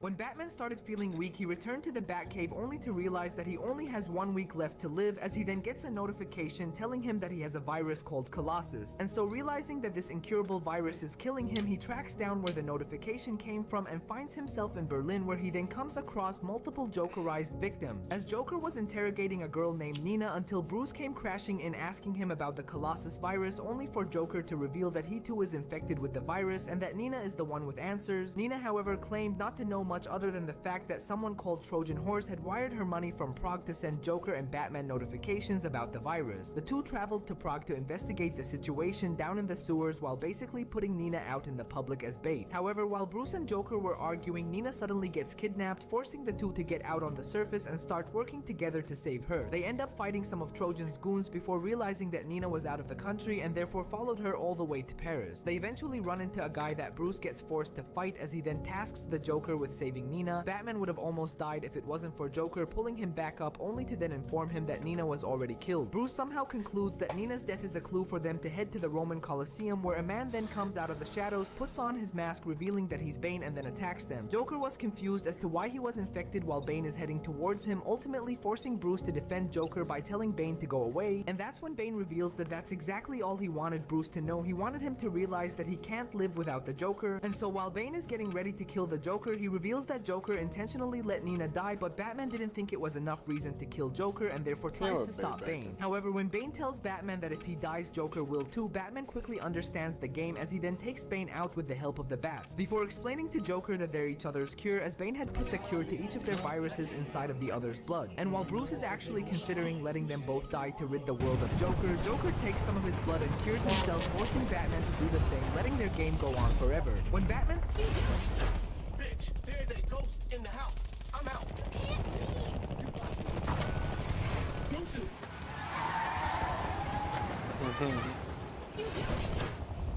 When Batman started feeling weak, he returned to the Batcave only to realize that he only has 1 week left to live, as he then gets a notification telling him that he has a virus called Colossus. And so realizing that this incurable virus is killing him, he tracks down where the notification came from and finds himself in Berlin, where he then comes across multiple Jokerized victims, as Joker was interrogating a girl named Nina until Bruce came crashing in asking him about the Colossus virus, only for Joker to reveal that he too is infected with the virus and that Nina is the one with answers. Nina, however, claimed not to know much other than the fact that someone called Trojan Horse had wired her money from Prague to send Joker and Batman notifications about the virus. The two traveled to Prague to investigate the situation down in the sewers while basically putting Nina out in the public as bait. However, while Bruce and Joker were arguing, Nina suddenly gets kidnapped, forcing the two to get out on the surface and start working together to save her. They end up fighting some of Trojan's goons before realizing that Nina was out of the country and therefore followed her all the way to Paris. They eventually run into a guy that Bruce gets forced to fight, as he then tasks the Joker with saving Nina. Batman would have almost died if it wasn't for Joker pulling him back up, only to then inform him that Nina was already killed. Bruce somehow concludes that Nina's death is a clue for them to head to the Roman Colosseum, where a man then comes out of the shadows, puts on his mask revealing that he's Bane, and then attacks them. Joker was confused as to why he was infected while Bane is heading towards him, ultimately forcing Bruce to defend Joker by telling Bane to go away, and that's when Bane reveals that that's exactly all he wanted Bruce to know. He wanted him to realize that he can't live without the Joker. And so while Bane is getting ready to kill the Joker, he reveals that Joker intentionally let Nina die, but Batman didn't think it was enough reason to kill Joker and therefore tries to stop Bane. However, when Bane tells Batman that if he dies, Joker will too, Batman quickly understands the game, as he then takes Bane out with the help of the bats, before explaining to Joker that they're each other's cure, as Bane had put the cure to each of their viruses inside of the other's blood. And while Bruce is actually considering letting them both die to rid the world of Joker, Joker takes some of his blood and cures himself, forcing Batman to do the same, letting their game go on forever. When Batman... Bitch, there's a ghost in the house. I'm out. Deuces.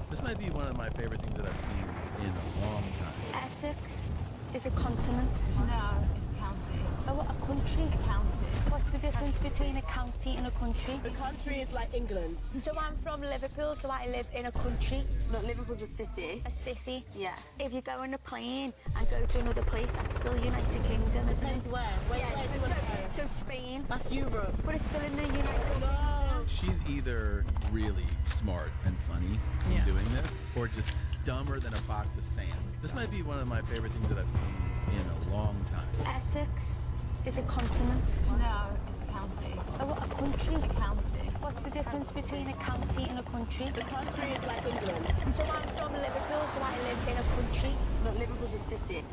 This might be one of my favorite things that I've seen in a long time. Essex is a continent. No, it's a county. Oh, what, a country? A county. What's the difference between a county and a country? The country is like England. So I'm from Liverpool, so I live in a country. Look, Liverpool's a city. A city? Yeah. If you go on a plane and go to another place, that's still United Kingdom, isn't Depends it? where. Where do you want to go? So Spain. That's Europe. But it's still in the United Kingdom. She's either really smart and funny in doing this, or just dumber than a box of sand. This might be one of my favorite things that I've seen in a long time. Essex is a continent. No, it's a county. Oh, what, a country? A county. What's the difference between a county and a country? The country is like England. So I'm from Liverpool, so I live in a country. Look, Liverpool's a city.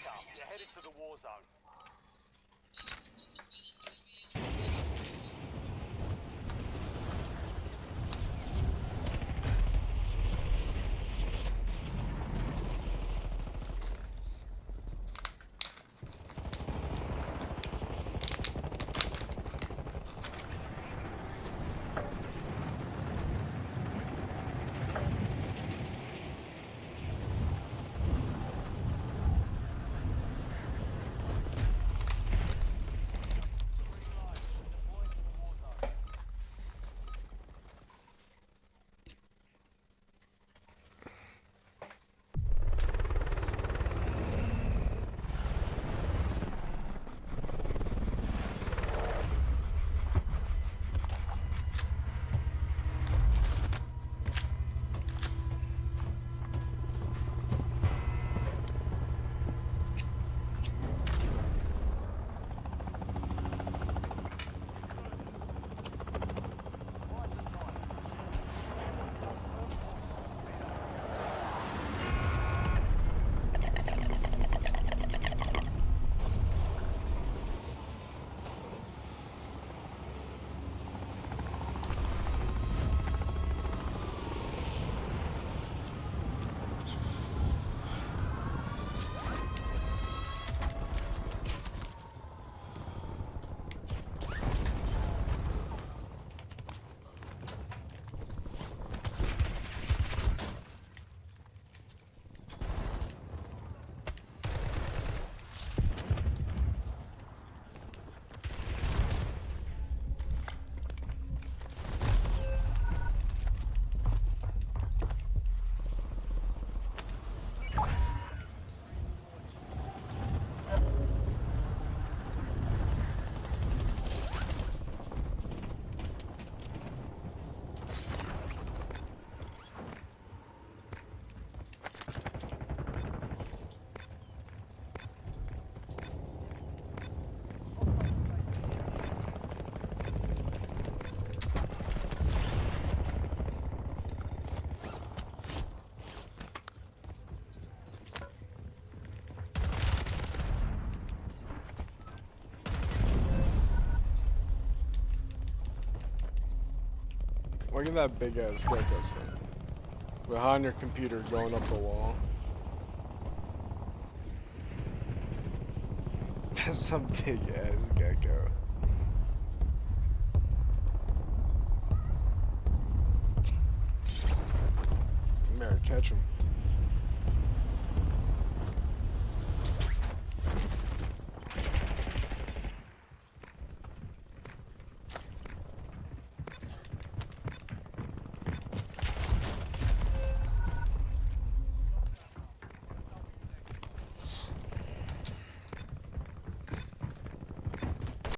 backup. You're headed to the war zone. Look at that big ass gecko thing. Behind your computer going up the wall. That's some big ass gecko. You better catch him.